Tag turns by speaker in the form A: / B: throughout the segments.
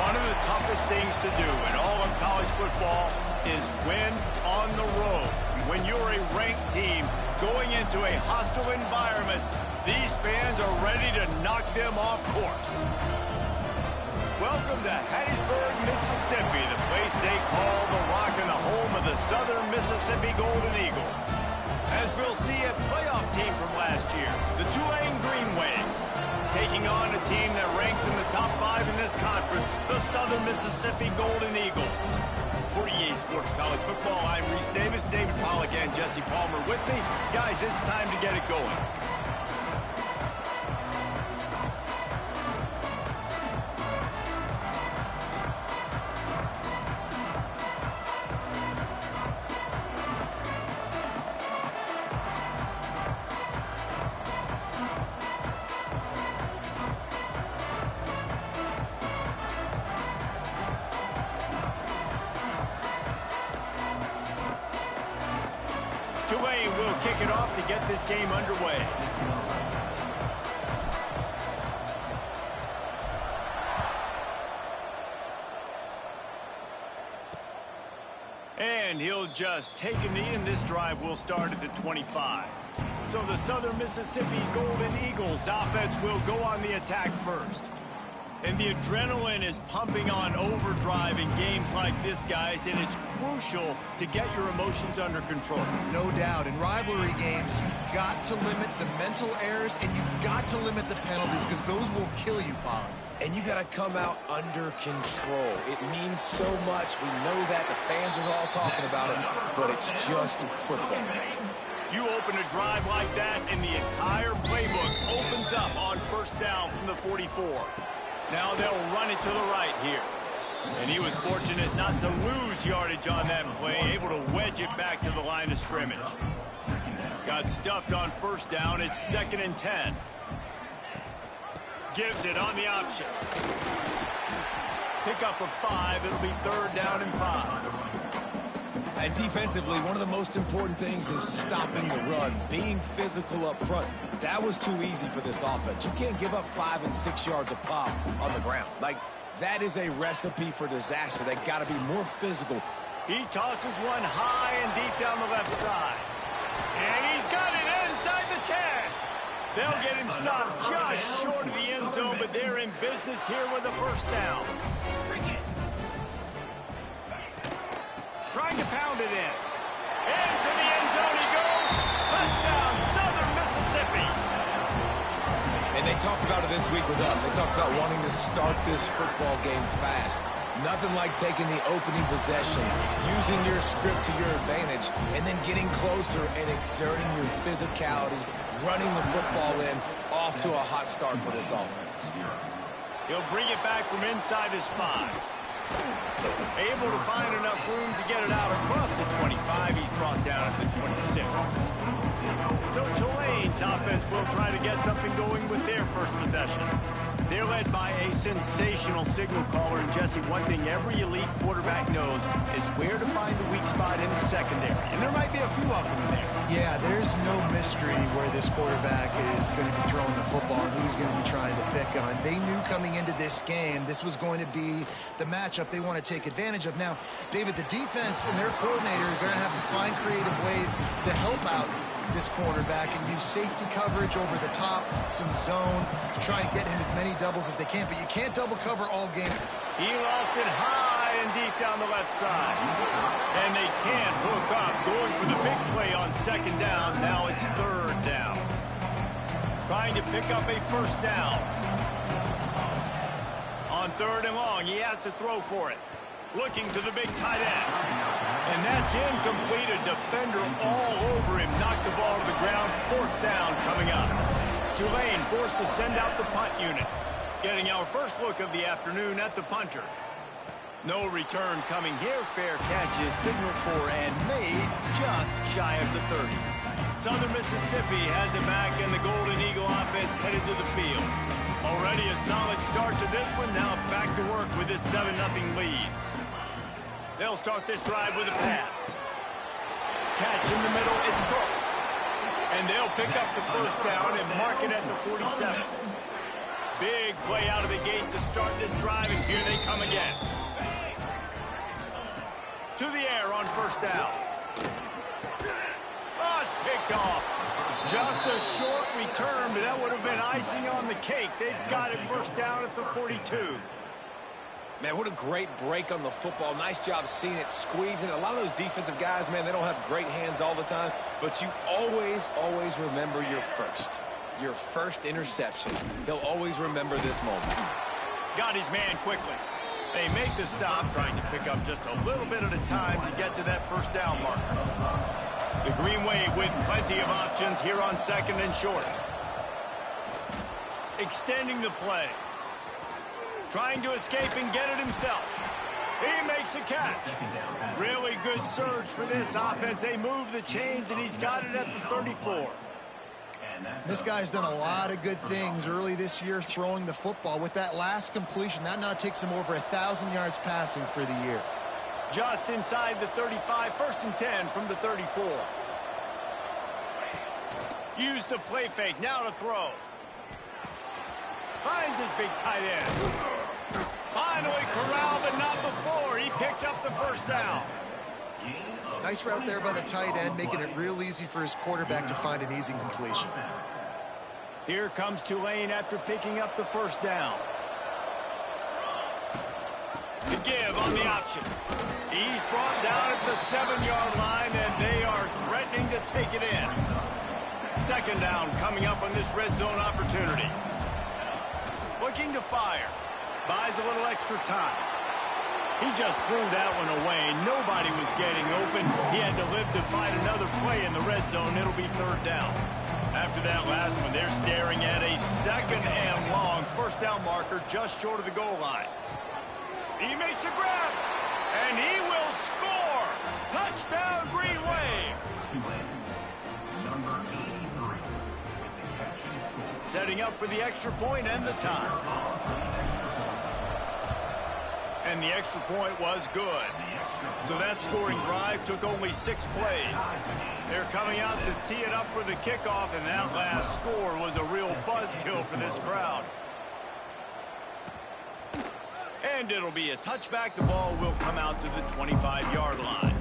A: One of the toughest things to do in all of college football is win on the road. When you're a ranked team going into a hostile environment, these fans are ready to knock them off course. Welcome to Hattiesburg, Mississippi, the place they call the Rock and the home of the Southern Mississippi Golden Eagles. As we'll see, a playoff team from last year, the Tulane Green Wave, taking on a team that ranks in the top 5 in this conference, the Southern Mississippi Golden Eagles. For EA Sports College Football, I'm Reese Davis, David Pollack, and Jesse Palmer with me. Guys, it's time to get it going. Tulane will kick it off to get this game underway. And he'll just take a knee, and this drive will start at the 25. So the Southern Mississippi Golden Eagles offense will go on the attack first. And the adrenaline is pumping on overdrive in games like this, guys, and it's crucial to get your emotions under control.
B: No doubt. In rivalry games, you've got to limit the mental errors, and you've got to limit the penalties, because those will kill you, Pollard.
C: And you got to come out under control. It means so much. We know that. The fans are all talking about it, but it's just football.
A: You open a drive like that, and the entire playbook opens up on first down from the 44. Now they'll run it to the right here. And he was fortunate not to lose yardage on that play, able to wedge it back to the line of scrimmage. Got stuffed on first down. It's 2nd and 10. Gives it on the option. Pick up a 5. It'll be 3rd down and 5.
C: And defensively, one of the most important things is stopping the run, being physical up front. That was too easy for this offense. You can't give up 5 and 6 yards a pop on the ground. Like, that is a recipe for disaster. They got to be more physical.
A: He tosses one high and deep down the left side. And he's got it inside the 10. They'll get him stopped just short of the end zone, but they're in business here with a first down. Trying to pound it in. Into the end zone he goes. Touchdown, Southern Mississippi.
C: And they talked about it this week with us. They talked about wanting to start this football game fast. Nothing like taking the opening possession, using your script to your advantage, and then getting closer and exerting your physicality, running the football in, off to a hot start for this offense.
A: He'll bring it back from inside his 5. Able to find enough room to get it out across the 25. He's brought down at the 26. So Tulane's offense will try to get something going with their first possession. They're led by a sensational signal caller. And Jesse, one thing every elite quarterback knows is where to find the weak spot in the secondary. And there might be a few of them there.
B: Yeah, there's no mystery where this quarterback is going to be throwing the football and who he's going to be trying to pick on. They knew coming into this game this was going to be the matchup they want to take advantage of. Now, David, the defense and their coordinator are going to have to find creative ways to help out this cornerback and use safety coverage over the top, some zone, to try and get him as many doubles as they can. But you can't double cover all game.
A: He lofts it high and deep down the left side. And they can't hook up, going for the big play on 2nd down. Now it's 3rd down. Trying to pick up a first down. On 3rd and long, he has to throw for it. Looking to the big tight end. And that's incomplete. A defender all over him. Knocked the ball to the ground. 4th down coming up. Tulane forced to send out the punt unit. Getting our first look of the afternoon at the punter. No return coming here. Fair catch is signaled for and made just shy of the 30. Southern Mississippi has it back, and the Golden Eagle offense headed to the field. Already a solid start to this one. Now back to work with this 7-0 lead. They'll start this drive with a pass. Catch in the middle, it's close. And they'll pick up the first down and mark it at the 47. Big play out of the gate to start this drive, and here they come again. To the air on first down. Oh, it's picked off. Just a short return, but that would have been icing on the cake. They've got it first down at the 42.
C: Man, what a great break on the football. Nice job seeing it, squeezing it. A lot of those defensive guys, man, they don't have great hands all the time, but you always, always remember your first interception. They'll always remember this moment.
A: Got his man quickly. They make the stop, trying to pick up just a little bit at a time to get to that first down marker. The Green Wave with plenty of options here on second and short. Extending the play. Trying to escape and get it himself. He makes a catch. Really good surge for this offense. They move the chains, and he's got it at the 34.
B: This guy's done a lot of good things early this year throwing the football. With that last completion, that now takes him over 1,000 yards passing for the year.
A: Just inside the 35, first and 10 from the 34. Use the play fake, now to throw. Finds his big tight end. Finally corralled, but not before. He picks up the first down.
B: Nice route there by the tight end, making it real easy for his quarterback to find an easy completion.
A: Here comes Tulane after picking up the first down. The give on the option. He's brought down at the 7-yard line, and they are threatening to take it in. Second down coming up on this red zone opportunity. Looking to fire. Buys a little extra time. He just threw that one away. Nobody was getting open. He had to live to find another play in the red zone. It'll be third down. After that last one, they're staring at a second and long first down marker just short of the goal line. He makes a grab, and he will score. Touchdown, Green Wave. Setting up for the extra point and the time. And the extra point was good. So that scoring drive took only 6 plays. They're coming out to tee it up for the kickoff, and that last score was a real buzzkill for this crowd. And it'll be a touchback. The ball will come out to the 25-yard line.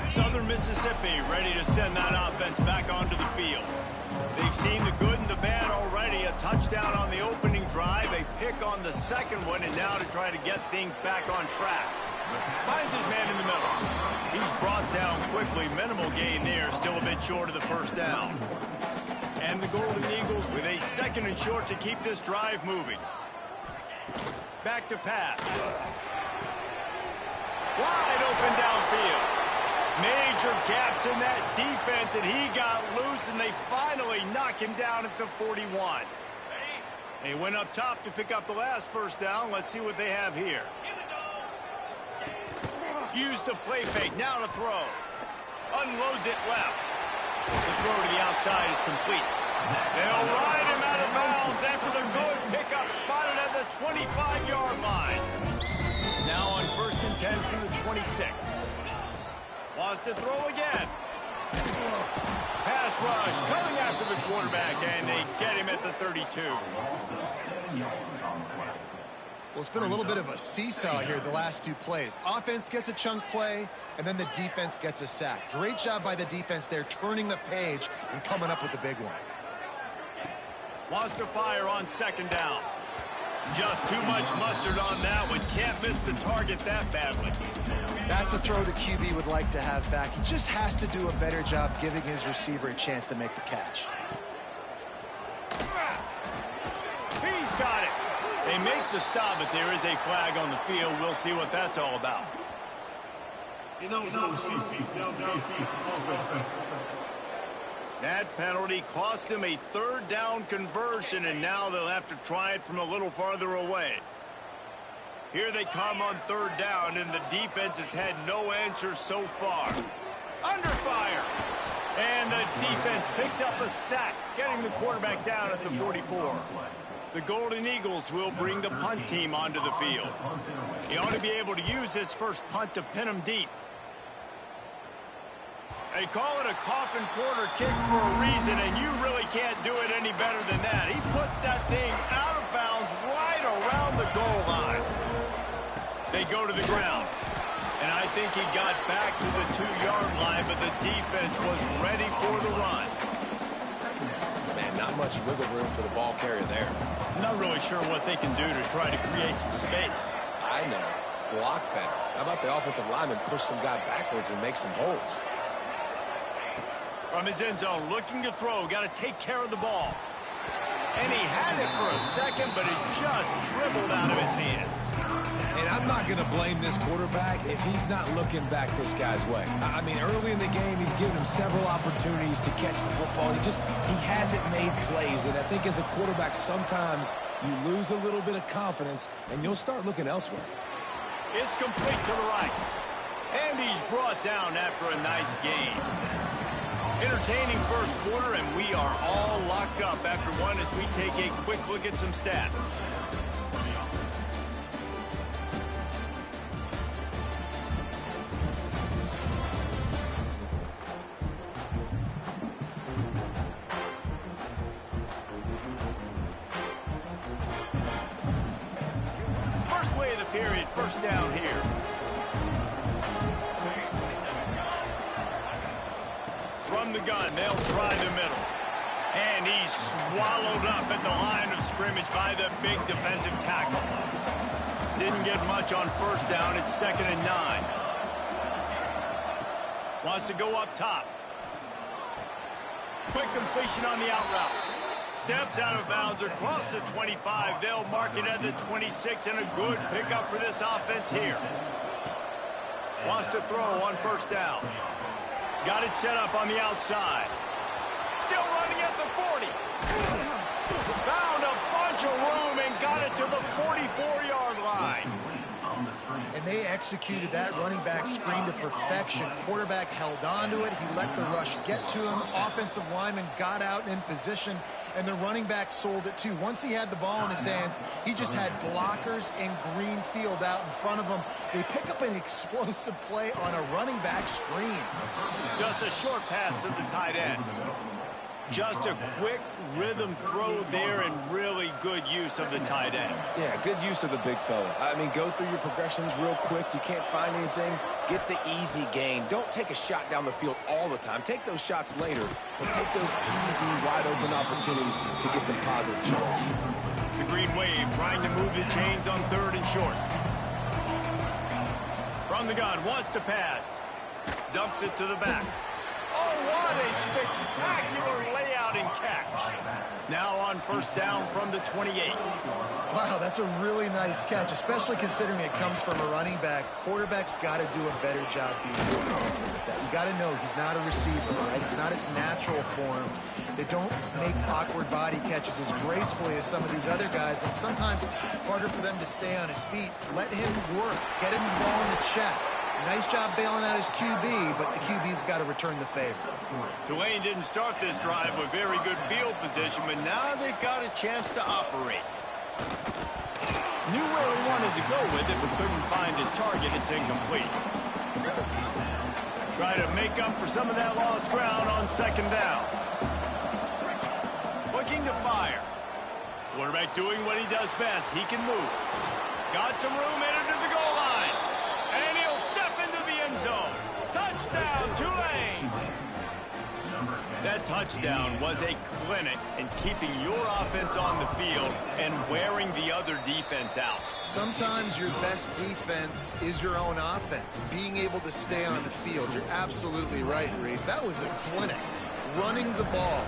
A: Southern Mississippi ready to send that offense back onto the field. They've seen the good and the bad already. A touchdown on the opening drive, a pick on the second one, and now to try to get things back on track. Finds his man in the middle. He's brought down quickly. Minimal gain there, still a bit short of the first down. And the Golden Eagles with a second and short to keep this drive moving. Back to pass. Wide open downfield. Major gaps in that defense, and he got loose, and they finally knock him down at the 41. They went up top to pick up the last first down. Let's see what they have here. Use the play fake, now to throw. Unloads it left. The throw to the outside is complete. They'll ride him out of bounds after the good pickup, spotted at the 25-yard line. Now on first and 10 from the 26. Wants to throw again. Pass rush coming after the quarterback, and they get him at the 32.
B: Well, it's been a little bit of a seesaw here the last 2 plays. Offense gets a chunk play, and then the defense gets a sack. Great job by the defense there, turning the page and coming up with the big one.
A: Wants to fire on second down. Just too much mustard on that one. Can't miss the target that badly.
B: That's a throw the QB would like to have back. He just has to do a better job giving his receiver a chance to make the catch.
A: He's got it. They make the stop, but there is a flag on the field. We'll see what that's all about. That penalty cost them a third down conversion, and now they'll have to try it from a little farther away. Here they come on third down, and the defense has had no answer so far. Under fire. And the defense picks up a sack, getting the quarterback down at the 44. The Golden Eagles will bring the punt team onto the field. He ought to be able to use this first punt to pin him deep. They call it a coffin corner kick for a reason, and you really can't do it any better than that. He puts that thing out of bounds right around the goal line. They go to the ground. And I think he got back to the 2-yard line, but the defense was ready for the run.
C: Man, not much wiggle room for the ball carrier there.
A: I'm not really sure what they can do to try to create some space.
C: I know. Block better. How about the offensive lineman push some guy backwards and make some holes?
A: From his end zone, looking to throw. Got to take care of the ball. And he had it for a second, but it just dribbled out of his hands.
C: And I'm not going to blame this quarterback if he's not looking back this guy's way. I mean, early in the game, he's given him several opportunities to catch the football. He hasn't made plays. And I think as a quarterback, sometimes you lose a little bit of confidence, and you'll start looking elsewhere.
A: It's complete to the right. And he's brought down after a nice game. Entertaining first quarter, and we are all locked up after one as we take a quick look at some stats. First play of the period, first down here. From the gun, they'll try the middle. And he's swallowed up at the line of scrimmage by the big defensive tackle. Didn't get much on first down. It's 2nd and 9. Wants to go up top. Quick completion on the out route. Steps out of bounds across the 25. They'll mark it at the 26, and a good pickup for this offense here. Wants to throw on first down. Got it set up on the outside. Still running at the 40. Found a bunch of room and got it to the 44-yard line.
B: And they executed that running back screen to perfection. Quarterback held on to it. He let the rush get to him. Offensive lineman got out in position, and the running back sold it too. Once he had the ball in his hands, he just had blockers and green field out in front of him. They pick up an explosive play on a running back screen.
A: Just a short pass to the tight end. Just a quick rhythm throw there, and really good use of the tight end.
C: Yeah, good use of the big fella. I mean, go through your progressions real quick. You can't find anything. Get the easy gain. Don't take a shot down the field all the time. Take those shots later, but take those easy, wide-open opportunities to get some positive charge.
A: The Green Wave trying to move the chains on 3rd and short. From the gun, wants to pass. Dumps it to the back. Oh, what a spectacular layout and catch. Now on first down from the 28.
B: Wow, that's a really nice catch, especially considering it comes from a running back. Quarterback's got to do a better job being with that. You got to know he's not a receiver, right? It's not his natural form. They don't make awkward body catches as gracefully as some of these other guys, and sometimes harder for them to stay on his feet. Let him work. Get him the ball in the chest. Nice job bailing out his QB, but the QB's got to return the favor.
A: Tulane didn't start this drive with very good field position, but now they've got a chance to operate. Knew where he wanted to go with it, but couldn't find his target. It's incomplete. Try to make up for some of that lost ground on 2nd down. Looking to fire. Quarterback doing what he does best. He can move. Got some room headed to the goal line. And he'll step into the end zone. Touchdown, Tulane! That touchdown was a clinic in keeping your offense on the field and wearing the other defense out.
B: Sometimes your best defense is your own offense, being able to stay on the field. You're absolutely right, Reese. That was a clinic. Running the ball,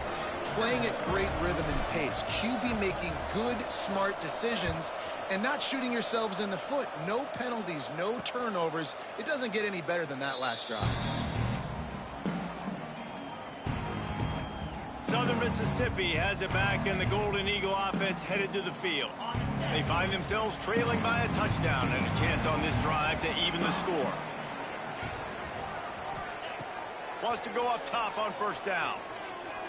B: playing at great rhythm and pace, QB making good, smart decisions, and not shooting yourselves in the foot. No penalties, no turnovers. It doesn't get any better than that last drive.
A: Southern Mississippi has it back, and the Golden Eagle offense headed to the field. They find themselves trailing by a touchdown and a chance on this drive to even the score. Wants to go up top on first down.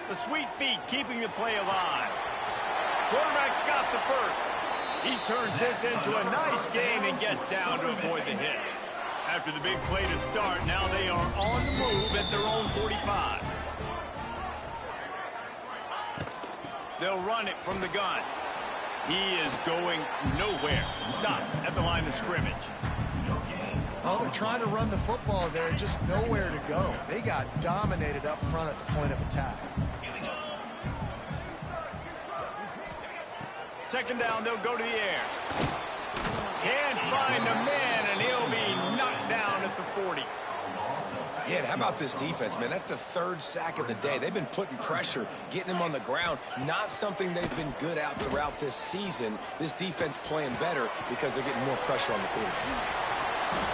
A: The sweet feet keeping the play alive. Quarterback's got the first. He turns this into a nice gain and gets down to avoid the hit. After the big play to start, now they are on the move at their own 45. They'll run it from the gun. He is going nowhere. Stop at the line of scrimmage.
B: Well, they're trying to run the football there, just nowhere to go. They got dominated up front at the point of attack.
A: Second down, they'll go to the air. Can't find the man, and he'll be knocked down at the 40.
C: Yeah, and how about this defense, man? That's the third sack of the day. They've been putting pressure, getting him on the ground. Not something they've been good at throughout this season. This defense playing better because they're getting more pressure on the quarterback.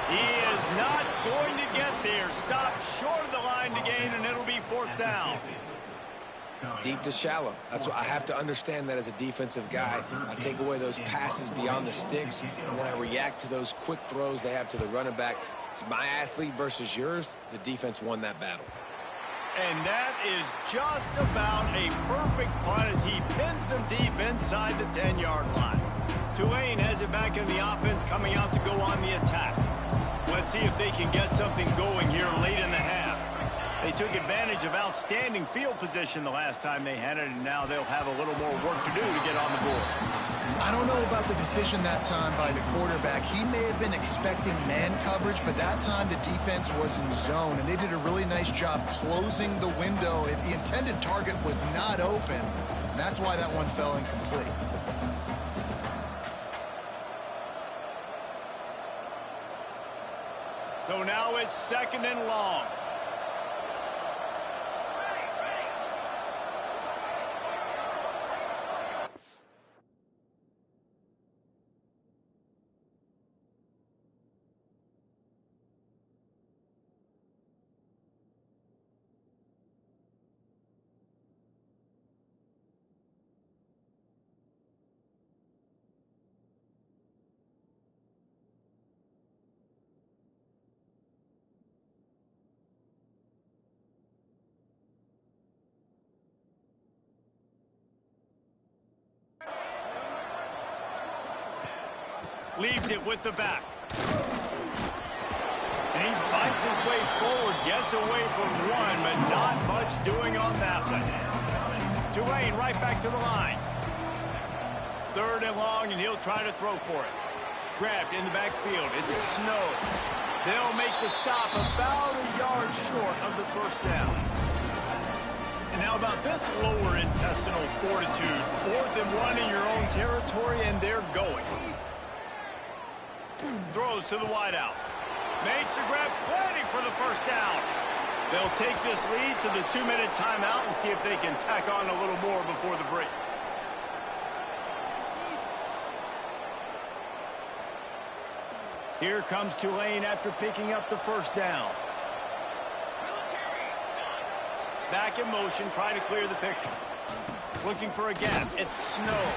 A: He is not going to get there. Stopped short of the line to gain, and it'll be fourth down.
C: Deep to shallow. That's what I have to understand that as a defensive guy. I take away those passes beyond the sticks, and then I react to those quick throws they have to the running back. It's my athlete versus yours. The defense won that battle.
A: And that is just about a perfect punt as he pins them deep inside the 10-yard line. Tulane has it back in the offense, coming out to go on the attack. Let's see if they can get something going here late in the half. They took advantage of outstanding field position the last time they had it, and now they'll have a little more work to do to get on the board.
B: I don't know about the decision that time by the quarterback. He may have been expecting man coverage, but that time the defense was in zone, and they did a really nice job closing the window. The intended target was not open. And that's why that one fell incomplete.
A: So now it's second and long. Leaves it with the back. And he fights his way forward, gets away from one, but not much doing on that one. Tulane right back to the line. Third and long, and he'll try to throw for it. Grabbed in the backfield. It's Snow. They'll make the stop about a yard short of the first down. And how about this lower intestinal fortitude? 4th and 1 in your own territory, and they're going. Throws to the wideout. Makes the grab, plenty for the first down. They'll take this lead to the 2-minute timeout and see if they can tack on a little more before the break. Here comes Tulane after picking up the first down. Back in motion, trying to clear the picture. Looking for a gap. It's Snow.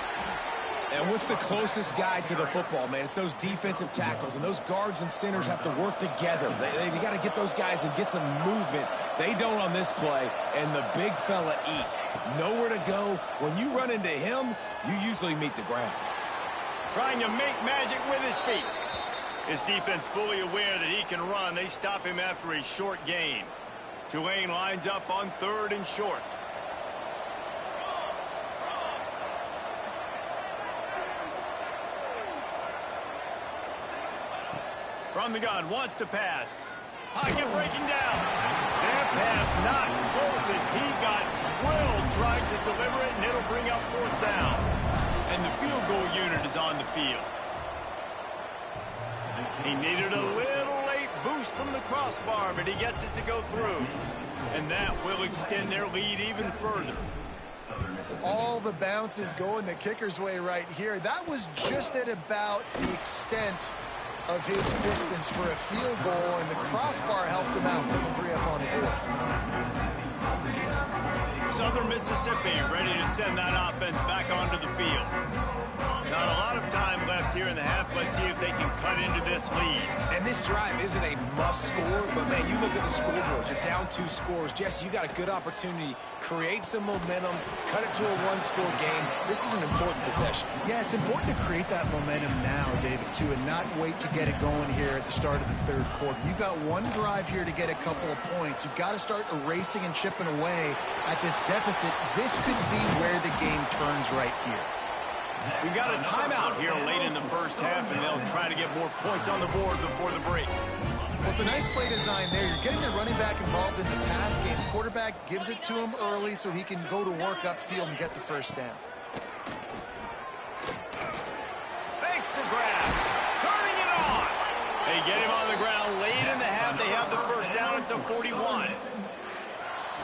C: And what's the closest guy to the football, man? It's those defensive tackles, and those guards and centers have to work together. They got to get those guys and get some movement. They don't on this play, and the big fella eats. Nowhere to go. When you run into him, you usually meet the ground.
A: Trying to make magic with his feet. His defense fully aware that he can run. They stop him after a short gain. Tulane lines up on 3rd and short. From the gun, wants to pass. Pocket breaking down. That pass not close as he got drilled trying to deliver it, and it'll bring up 4th down. And the field goal unit is on the field. He needed a little late boost from the crossbar, but he gets it to go through. And that will extend their lead even further.
B: All the bounces going the kicker's way right here. That was just at about the extent of his distance for a field goal, and the crossbar helped him out, putting 3 up on the board.
A: Southern Mississippi ready to send that offense back onto the field. Not a lot of time left here in the half. Let's see if they can cut into this lead.
C: And this drive isn't a must score, but, man, you look at the scoreboard. You're down 2 scores. Jesse, you got a good opportunity. Create some momentum. Cut it to a 1-score game. This is an important possession.
B: Yeah, it's important to create that momentum now, David, too, and not wait to get it going here at the start of the 3rd quarter. You've got one drive here to get a couple of points. You've got to start erasing and chipping away at this deficit, this could be where the game turns right here.
A: We've got a timeout here late in the first half, and they'll try to get more points on the board before the break.
B: Well, it's a nice play design there. You're getting the running back involved in the pass game. Quarterback gives it to him early so he can go to work upfield and get the first down.
A: Makes the grab. Turning it on. They get him on the ground late in the half. They have the first down at the 41.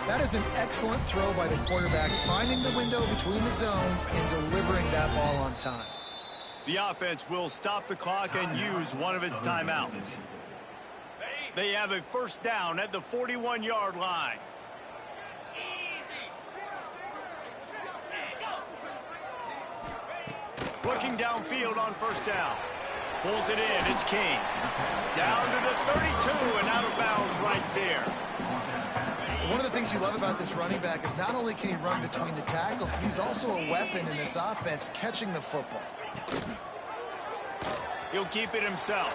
B: That is an excellent throw by the quarterback, finding the window between the zones and delivering that ball on time.
A: The offense will stop the clock and use one of its timeouts. They have a first down at the 41-yard line. Looking downfield on first down. Pulls it in. It's King. Down to the 32 and out of bounds right there.
B: One of the things you love about this running back is not only can he run between the tackles, but he's also a weapon in this offense catching the football.
A: He'll keep it himself.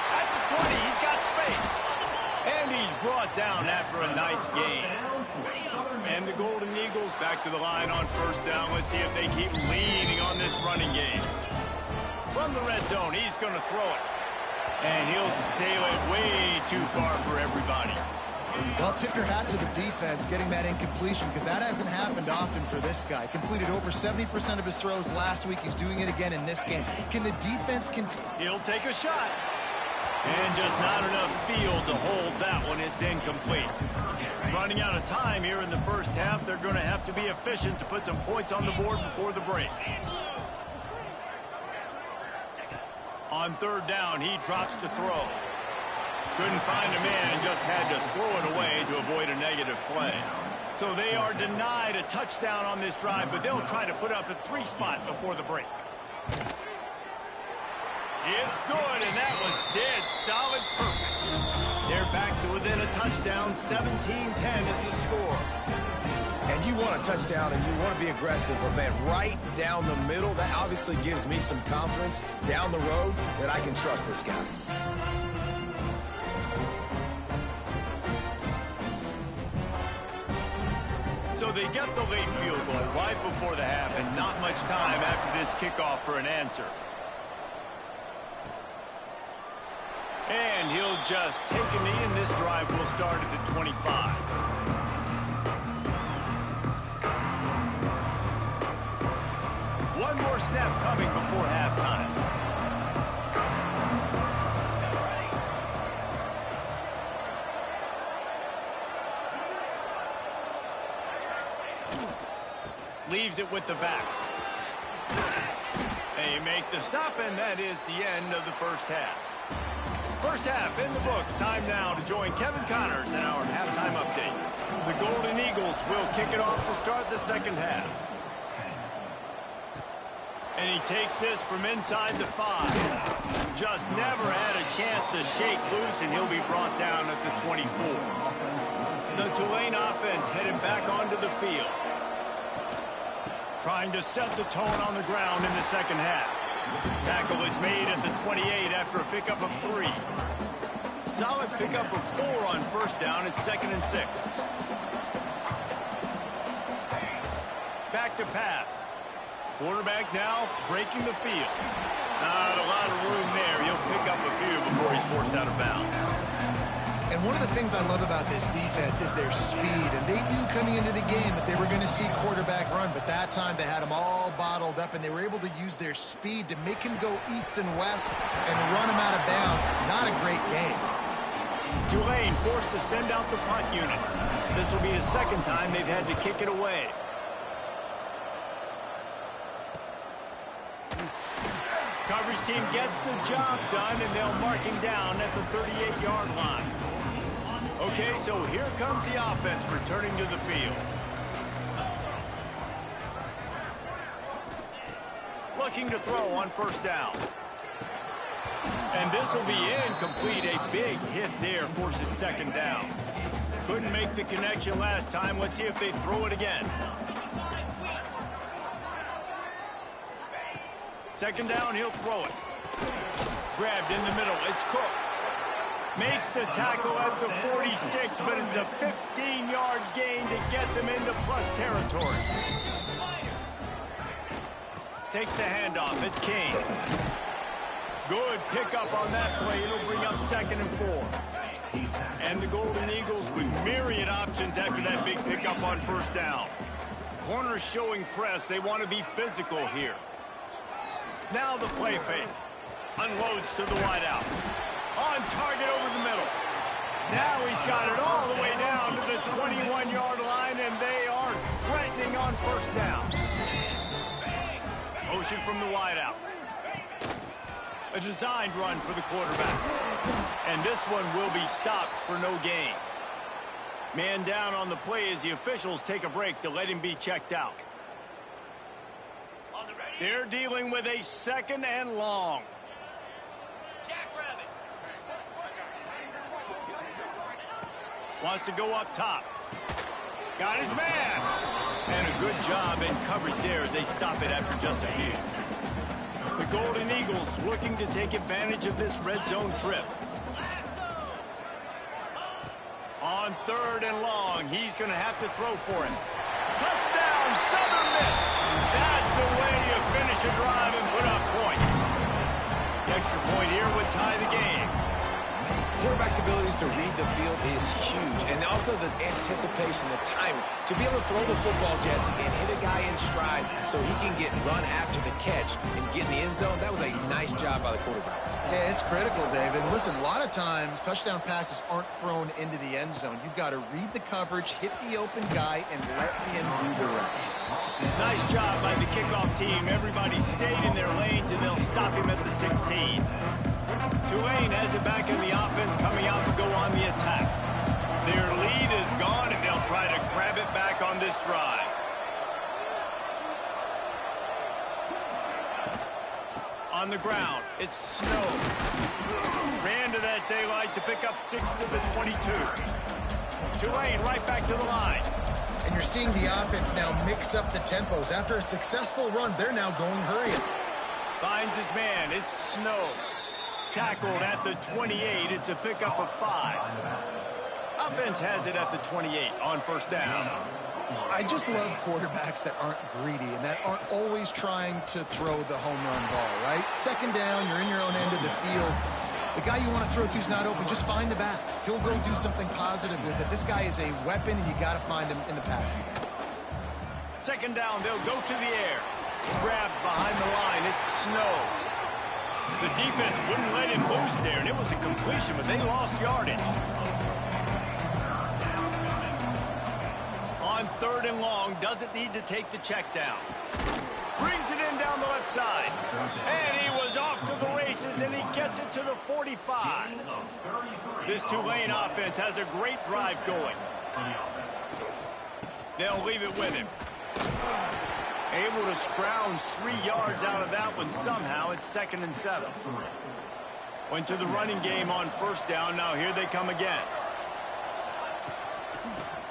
A: At the 20, he's got space. And he's brought down after a nice gain. And the Golden Eagles back to the line on first down. Let's see if they keep leaning on this running game. From the red zone, he's going to throw it. And he'll sail it way too far for everybody.
B: Well, tip your hat to the defense getting that incompletion, because that hasn't happened often for this guy. Completed over 70% of his throws last week. He's doing it again in this game. Can the defense continue?
A: He'll take a shot. And just not enough field to hold that one. It's incomplete. Running out of time here in the first half. They're going to have to be efficient to put some points on the board before the break. On third down, he drops to throw. Couldn't find a man and just had to throw it away to avoid a negative play. So they are denied a touchdown on this drive, but they'll try to put up a 3 spot before the break. It's good, and that was dead solid perfect. They're back to within a touchdown. 17-10 is the score.
C: And you want a touchdown and you want to be aggressive, but man, right down the middle, that obviously gives me some confidence down the road that I can trust this guy.
A: So they get the late field goal right before the half, and not much time after this kickoff for an answer. And he'll just take a knee, and this drive will start at the 25. One more snap coming before halftime. Leaves it with the back. They make the stop, and that is the end of the first half. First half in the books. Time now to join Kevin Connors in our halftime update. The Golden Eagles will kick it off to start the second half. And he takes this from inside the 5. Just never had a chance to shake loose, and he'll be brought down at the 24. The Tulane offense headed back onto the field, trying to set the tone on the ground in the second half. Tackle is made at the 28 after a pickup of 3. Solid pickup of 4 on first down. It's 2nd and 6. Back to pass. Quarterback now breaking the field. Not a lot of room there. He'll pick up a few before he's forced out of bounds.
B: And one of the things I love about this defense is their speed. And they knew coming into the game that they were going to see quarterback run. But that time they had him all bottled up, and they were able to use their speed to make him go east and west and run him out of bounds. Not a great game.
A: Tulane forced to send out the punt unit. This will be the second time they've had to kick it away. Coverage team gets the job done, and they'll mark him down at the 38-yard line. Okay, so here comes the offense returning to the field. Looking to throw on first down. And this will be incomplete. A big hit there forces second down. Couldn't make the connection last time. Let's see if they throw it again. Second down, he'll throw it. Grabbed in the middle. It's Cooks. Makes the tackle at the 46. 26, but it's a 15-yard gain to get them into plus territory. Takes the handoff. It's King. Good pickup on that play. It'll bring up 2nd and 4. And the Golden Eagles with myriad options after that big pickup on 1st down. Corners showing press. They want to be physical here. Now the play fake. Unloads to the wideout. On target over the middle. Now he's got it all the way down to the 21-yard line, and they are threatening on 1st down. Motion from the wideout. A designed run for the quarterback. And this one will be stopped for no gain. Man down on the play as the officials take a break to let him be checked out. They're dealing with a 2nd and long. Wants to go up top. Got his man. And a good job in coverage there as they stop it after just a few. The Golden Eagles looking to take advantage of this red zone trip. On 3rd and long, he's going to have to throw for it. Touchdown, Southern Miss. That's the way you finish a drive and put up points. The extra point here would tie the game.
C: Quarterback's abilities to read the field is huge, and also the anticipation, the timing. To be able to throw the football, Jesse, and hit a guy in stride so he can get run after the catch and get in the end zone, that was a nice job by the quarterback.
B: Yeah, it's critical, David. Listen, a lot of times touchdown passes aren't thrown into the end zone. You've got to read the coverage, hit the open guy, and let him do the rest.
A: Nice job by the kickoff team. Everybody stayed in their lanes, and they'll stop him at the 16. Tulane has it back in the offense, coming out to go on the attack. Their lead is gone, and they'll try to grab it back on this drive. On the ground, it's Snow. Ran to that daylight to pick up 6 to the 22. Tulane right back to the line.
B: And you're seeing the offense now mix up the tempos. After a successful run, they're now going hurrying.
A: Finds his man. It's Snow. Tackled at the 28. It's a pickup of 5. Offense has it at the 28 on 1st down.
B: I just love quarterbacks that aren't greedy and that aren't always trying to throw the home run ball, right? 2nd down, you're in your own end of the field. The guy you want to throw to is not open. Just find the back. He'll go do something positive with it. This guy is a weapon, and you got to find him in the passing game.
A: 2nd down, they'll go to the air. Grabbed behind the line. It's Snow. The defense wouldn't let him lose there, and it was a completion, but they lost yardage. On 3rd and long, doesn't need to take the check down. Brings it in down the left side. And he was off to the races, and he gets it to the 45. This Tulane offense has a great drive going. They'll leave it with him. Able to scrounge 3 yards out of that one somehow. It's 2nd and 7. Went to the running game on 1st down. Now here they come again.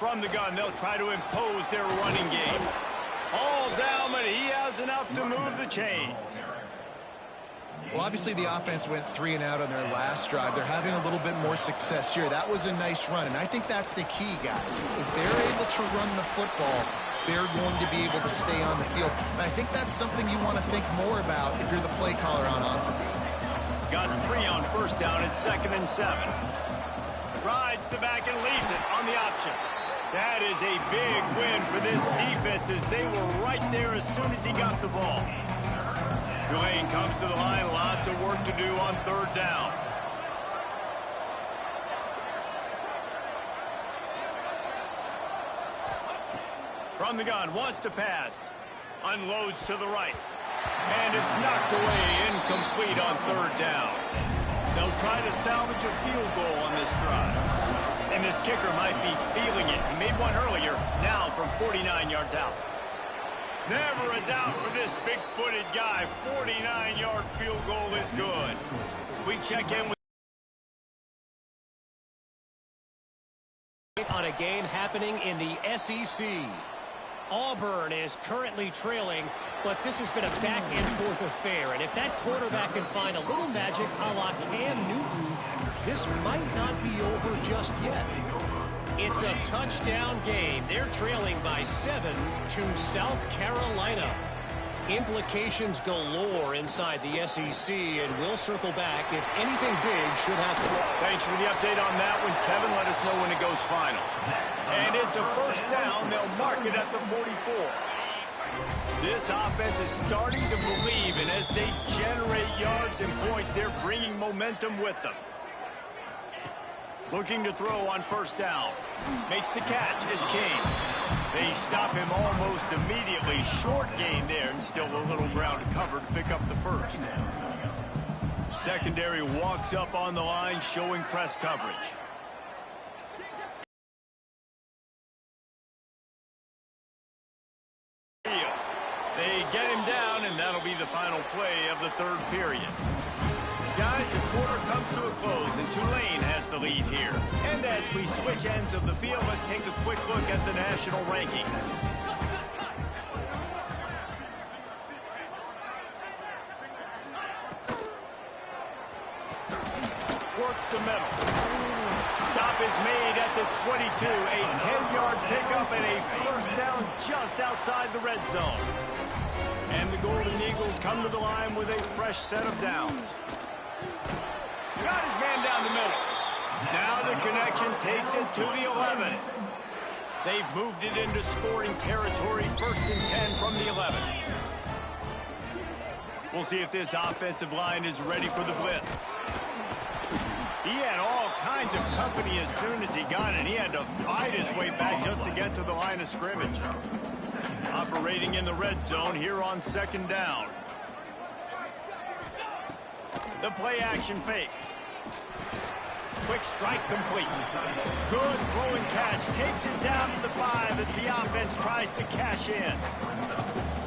A: From the gun, they'll try to impose their running game. All down, but he has enough to move the chains.
B: Well, obviously the offense went 3 and out on their last drive. They're having a little bit more success here. That was a nice run, and I think that's the key, guys. If they're able to run the football, they're going to be able to stay on the field. And I think that's something you want to think more about if you're the play caller on offense.
A: Got 3 on 1st down. It's 2nd and 7. Rides the back and leaves it on the option. That is a big win for this defense as they were right there as soon as he got the ball. Tulane comes to the line. Lots of work to do on 3rd down. From the gun, wants to pass. Unloads to the right. And it's knocked away, incomplete on 3rd down. They'll try to salvage a field goal on this drive. And this kicker might be feeling it. He made one earlier, now from 49 yards out. Never a doubt for this big-footed guy. 49-yard field goal is good. We check in with...
D: On a game happening in the SEC. Auburn is currently trailing, but this has been a back-and-forth affair. And if that quarterback can find a little magic a la Cam Newton, this might not be over just yet. It's a touchdown game. They're trailing by 7 to South Carolina. Implications galore inside the SEC, and we'll circle back if anything big should happen.
A: Thanks for the update on that one, Kevin. Let us know when it goes final. And it's a first down. They'll mark it at the 44. This offense is starting to believe, and as they generate yards and points, they're bringing momentum with them. Looking to throw on first down. Makes the catch. It's King. They stop him almost immediately. Short gain there, and still a little ground to cover to pick up the first. Secondary walks up on the line, showing press coverage. They get him down, and that'll be the final play of the third period. Guys, the quarter comes to a close, and Tulane has the lead here. And as we switch ends of the field, let's take a quick look at the national rankings. Works the middle. Stop is made at the 22. A 10-yard pickup and a first down just outside the red zone. And the Golden Eagles come to the line with a fresh set of downs. Got his man down the middle. Now the connection takes it to the 11. They've moved it into scoring territory, 1st and 10 from the 11. We'll see if this offensive line is ready for the blitz. He had all kinds of company as soon as he got it. He had to fight his way back just to get to the line of scrimmage. Operating in the red zone here on 2nd down. The play action fake. Quick strike complete. Good throwing catch. Takes it down to the 5 as the offense tries to cash in.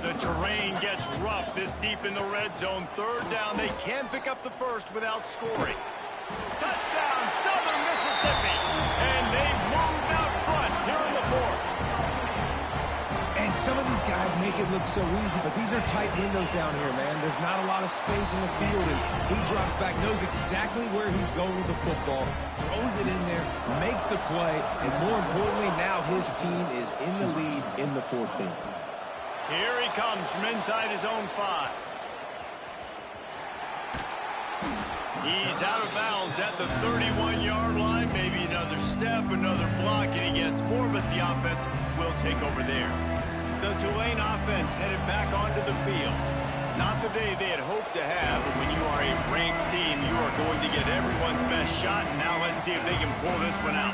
A: The terrain gets rough this deep in the red zone. 3rd down. They can pick up the first without scoring. Touchdown, Southern Mississippi. And they've moved out front here in the 4th.
C: And some of these guys make it look so easy, but these are tight windows down here, man. There's not a lot of space in the field, and he drops back, knows exactly where he's going with the football, throws it in there, makes the play, and more importantly, now his team is in the lead in the 4th quarter.
A: Here he comes from inside his own 5. He's out of bounds at the 31-yard line. Maybe another step, another block, and he gets more, but the offense will take over there. The Tulane offense headed back onto the field. Not the day they had hoped to have, but when you are a ranked team, you are going to get everyone's best shot, and now let's see if they can pull this one out.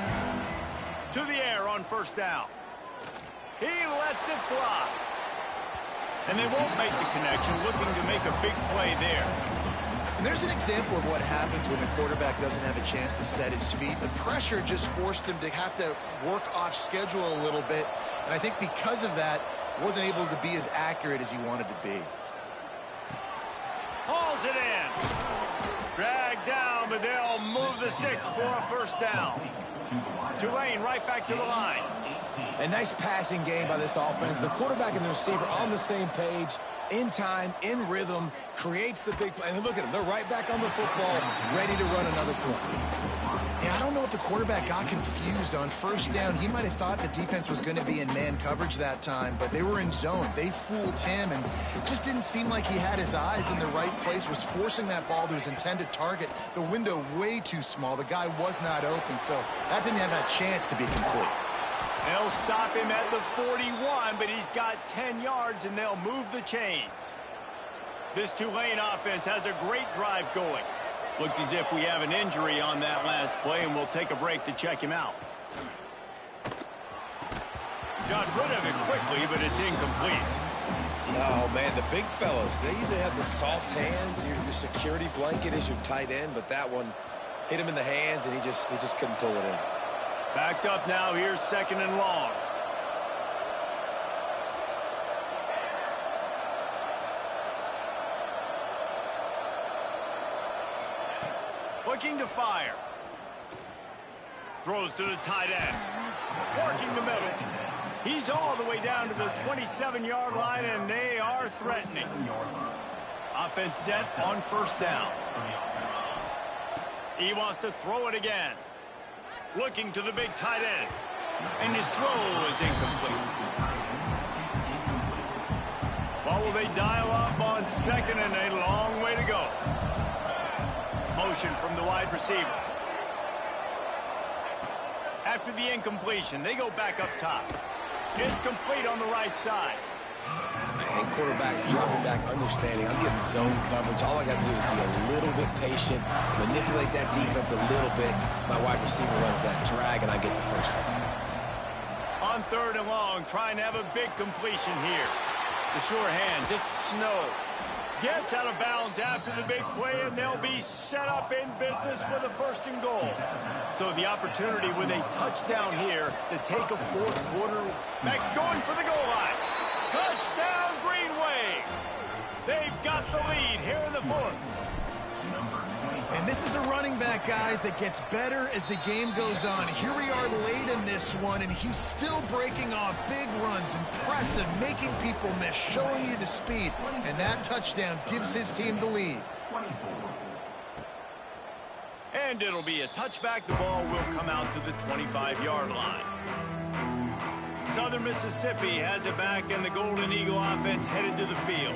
A: To the air on 1st down. He lets it fly. And they won't make the connection, looking to make a big play there.
B: And there's an example of what happens when the quarterback doesn't have a chance to set his feet. The pressure just forced him to have to work off schedule a little bit. And I think because of that, wasn't able to be as accurate as he wanted to be.
A: Hauls it in. Dragged down, but they'll move the sticks for a 1st down. Tulane right back to the line.
C: A nice passing game by this offense. The quarterback and the receiver on the same page, in time, in rhythm, creates the big play. And look at them. They're right back on the football, ready to run another play.
B: Yeah, I don't know if the quarterback got confused on 1st down. He might have thought the defense was going to be in man coverage that time, but they were in zone. They fooled him, and it just didn't seem like he had his eyes in the right place, was forcing that ball to his intended target. The window way too small. The guy was not open, so that didn't have a chance to be complete.
A: They'll stop him at the 41, but he's got 10 yards, and they'll move the chains. This Tulane offense has a great drive going. Looks as if we have an injury on that last play, and we'll take a break to check him out. Got rid of it quickly, but it's incomplete.
C: Oh, man, the big fellas, they usually have the soft hands. Your security blanket is your tight end, but that one hit him in the hands, and he just couldn't pull it in.
A: Backed up now. Here's 2nd and long. Looking to fire. Throws to the tight end. Working the middle. He's all the way down to the 27-yard line, and they are threatening. Offense set on 1st down. He wants to throw it again. Looking to the big tight end. And his throw is incomplete. What will they dial up on second and a long way to go? Motion from the wide receiver. After the incompletion, they go back up top. It's complete on the right side.
C: And quarterback dropping back, understanding I'm getting zone coverage. All I got to do is be a little bit patient, manipulate that defense a little bit. My wide receiver runs that drag, and I get the first down.
A: On third and long, trying to have a big completion here. The sure hands, it's Snow. Gets out of bounds after the big play, and they'll be set up in business with a first and goal. So the opportunity with a touchdown here to take a fourth quarter. Max going for the goal line. Touchdown, Green Wave. They've got the lead here in the fourth.
B: And this is a running back, guys, that gets better as the game goes on. Here we are late in this one, and he's still breaking off big runs, impressive, making people miss, showing you the speed. And that touchdown gives his team the lead.
A: And it'll be a touchback. The ball will come out to the 25-yard line. Southern Mississippi has it back, and the Golden Eagle offense headed to the field.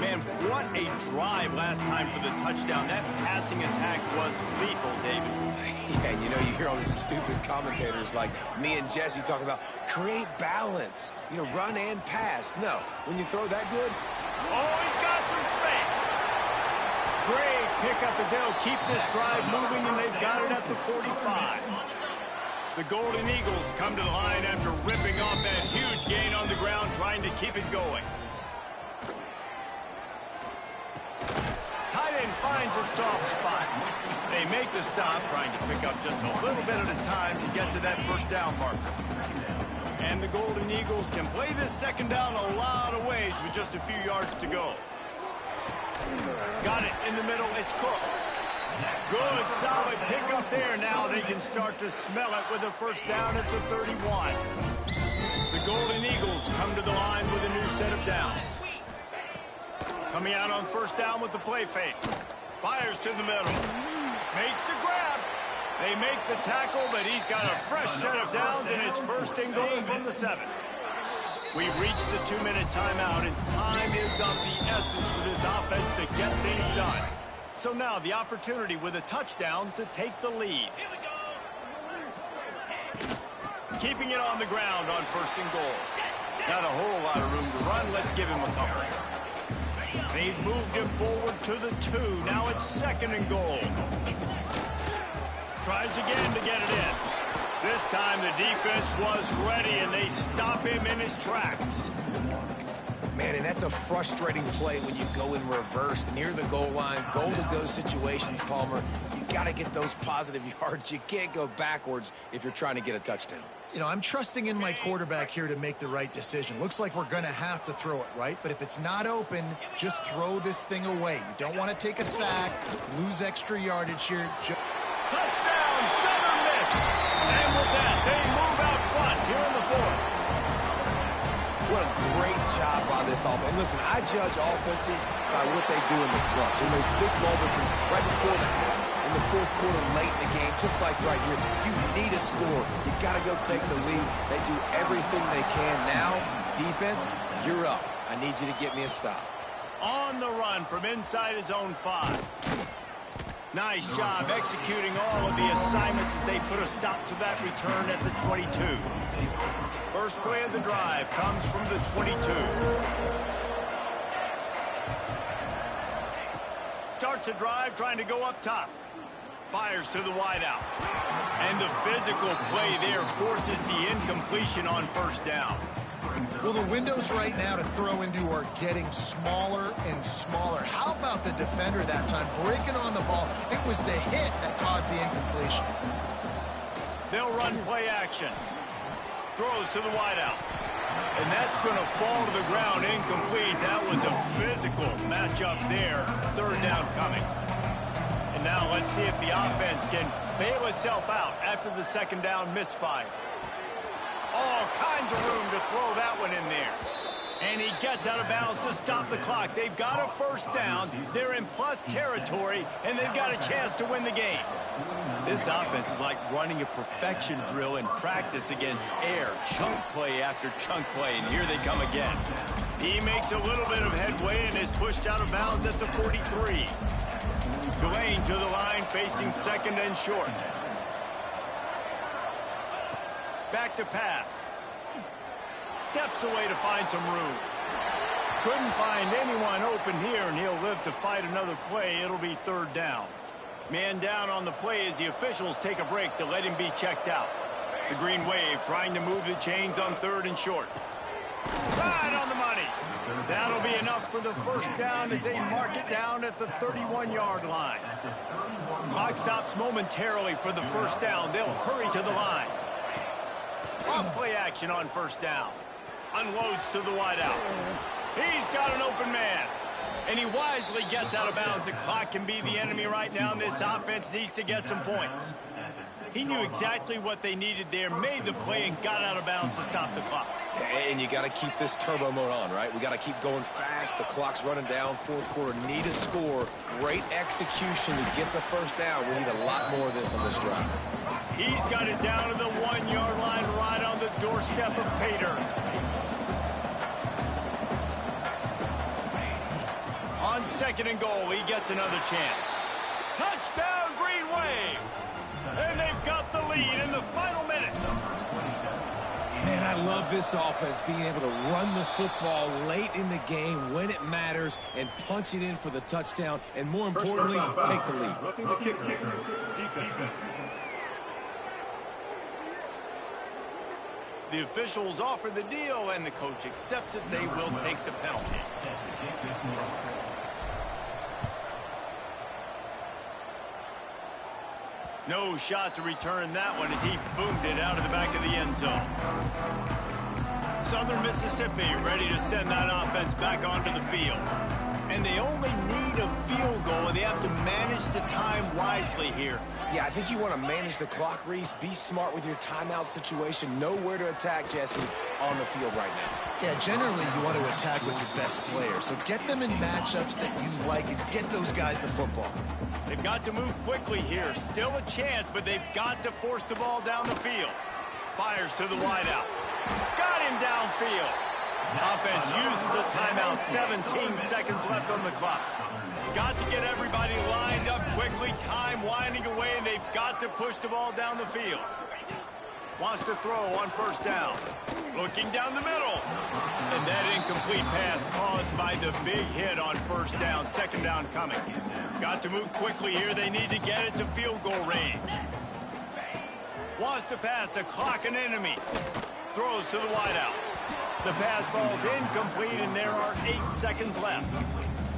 A: Man, what a drive last time for the touchdown. That passing attack was lethal, David.
C: Yeah, and you know, you hear all these stupid commentators like me and Jesse talking about create balance, you know, run and pass. No, when you throw that good.
A: Oh, he's got some space. Great pickup as they'll keep this drive moving, and they've got it at the 45. The Golden Eagles come to the line after ripping off that huge gain on the ground, trying to keep it going. Tight end finds a soft spot. They make the stop, trying to pick up just a little bit at a time to get to that first down marker. And the Golden Eagles can play this second down a lot of ways with just a few yards to go. Got it in the middle. It's Cooks. Good, solid pickup there. Now they can start to smell it with a first down at the 31. The Golden Eagles come to the line with a new set of downs. Coming out on first down with the play fake. Fires to the middle. Makes the grab. They make the tackle, but he's got a fresh set of downs, and it's first and goal from the 7. We've reached the 2-minute timeout, and time is of the essence for this offense to get things done. So now the opportunity with a touchdown to take the lead. Keeping it on the ground on first and goal. Not a whole lot of room to run. Let's give him a couple. They've moved him forward to the 2. Now it's second and goal. Tries again to get it in. This time the defense was ready, and they stop him in his tracks.
C: Man, and that's a frustrating play when you go in reverse near the goal line, goal-to-go situations, Palmer. You got to get those positive yards. You can't go backwards if you're trying to get a touchdown.
B: You know, I'm trusting in my quarterback here to make the right decision. Looks like we're going to have to throw it, right? But if it's not open, just throw this thing away. You don't want to take a sack, lose extra yardage here.
A: Touchdown, Southern Miss. And with that, they move out front here in the fourth.
C: What a great job by this offense. And listen, I judge offenses by what they do in the clutch. In those big moments and right before the half, in the fourth quarter, late in the game, just like right here, you need a score. You got to go take the lead. They do everything they can. Now, defense, you're up. I need you to get me a stop.
A: On the run from inside his own 5. Nice job executing all of the assignments as they put a stop to that return at the 22. First play of the drive comes from the 22. Starts a drive trying to go up top. Fires to the wideout. And the physical play there forces the incompletion on first down.
B: Well, the windows right now to throw into are getting smaller and smaller. How about the defender that time breaking on the ball? It was the hit that caused the incompletion.
A: They'll run play action. Throws to the wideout. And that's going to fall to the ground incomplete. That was a physical matchup there. Third down coming. And now let's see if the offense can bail itself out after the second down misfire. All kinds of room to throw that one in there. And he gets out of bounds to stop the clock. They've got a first down. They're in plus territory, and they've got a chance to win the game. This offense is like running a perfection drill in practice against air. Chunk play after chunk play, and here they come again. He makes a little bit of headway and is pushed out of bounds at the 43. Tulane to the line, facing second and short. Back to pass. Steps away to find some room. Couldn't find anyone open here, and he'll live to fight another play. It'll be third down. Man down on the play as the officials take a break to let him be checked out. The green wave trying to move the chains on third and short. Right on the money. That'll be enough for the first down as they mark it down at the 31-yard line. Clock stops momentarily for the first down. They'll hurry to the line. Off play action on first down. Unloads to the wideout. He's got an open man. And he wisely gets out of bounds. The clock can be the enemy right now, and this offense needs to get some points. He knew exactly what they needed there, made the play, and got out of bounds to stop the clock.
C: And you got to keep this turbo mode on, right? We got to keep going fast. The clock's running down. Fourth quarter, need a score. Great execution to get the first down. We need a lot more of this on this drive.
A: He's got it down to the 1-yard line, right on the doorstep of Pater. On second and goal, he gets another chance. Touchdown, Green Wave! And they've got the lead in the final minute.
C: Man, I love this offense, being able to run the football late in the game when it matters and punch it in for the touchdown, and more importantly, take the lead.
E: Roughing the kicker. Defense.
A: The officials offer the deal, and the coach accepts it. They will take the penalty. No shot to return that one as he boomed it out of the back of the end zone. Southern Mississippi ready to send that offense back onto the field. And they only need a field goal, and they have to manage the time wisely here.
C: Yeah, I think you want to manage the clock, Reese. Be smart with your timeout situation. Know where to attack, Jesse, on the field right now.
B: Yeah, generally you want to attack with your best player. So get them in matchups that you like and get those guys the football.
A: They've got to move quickly here. Still a chance, but they've got to force the ball down the field. Fires to the wideout. Got him downfield. Offense uses a timeout. 17 seconds left on the clock. Got to get everybody lined up quickly. Time winding away, and they've got to push the ball down the field. Wants to throw on first down. Looking down the middle. And that incomplete pass caused by the big hit on first down. Second down coming. Got to move quickly here. They need to get it to field goal range. Wants to pass the clock an enemy. Throws to the wideout. The pass falls incomplete, and there are 8 seconds left.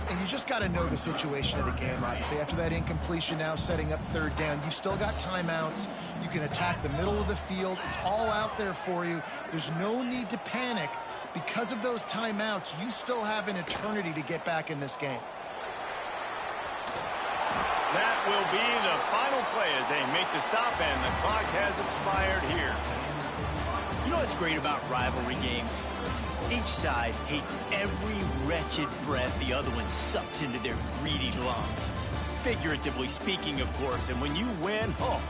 B: And you just got to know the situation of the game, obviously. After that incompletion now setting up third down, you've still got timeouts. You can attack the middle of the field. It's all out there for you. There's no need to panic. Because of those timeouts, you still have an eternity to get back in this game.
A: That will be the final play as they make the stop, and the clock has expired here.
F: You know what's great about rivalry games? Each side hates every wretched breath the other one sucks into their greedy lungs. Figuratively speaking, of course, and when you win, oh,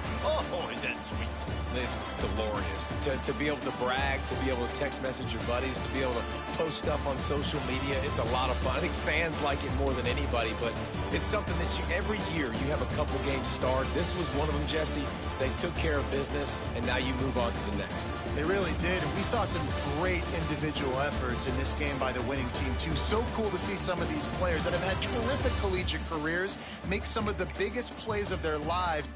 F: is that sweet.
C: It's glorious to be able to brag, to be able to text message your buddies, to be able to post stuff on social media. It's a lot of fun. I think fans like it more than anybody, but it's something that every year you have a couple games start. This was one of them, Jesse. They took care of business, and now you move on to the next.
B: They really did, and we saw some great individual efforts in this game by the winning team, too. So cool to see some of these players that have had terrific collegiate careers make some of the biggest plays of their lives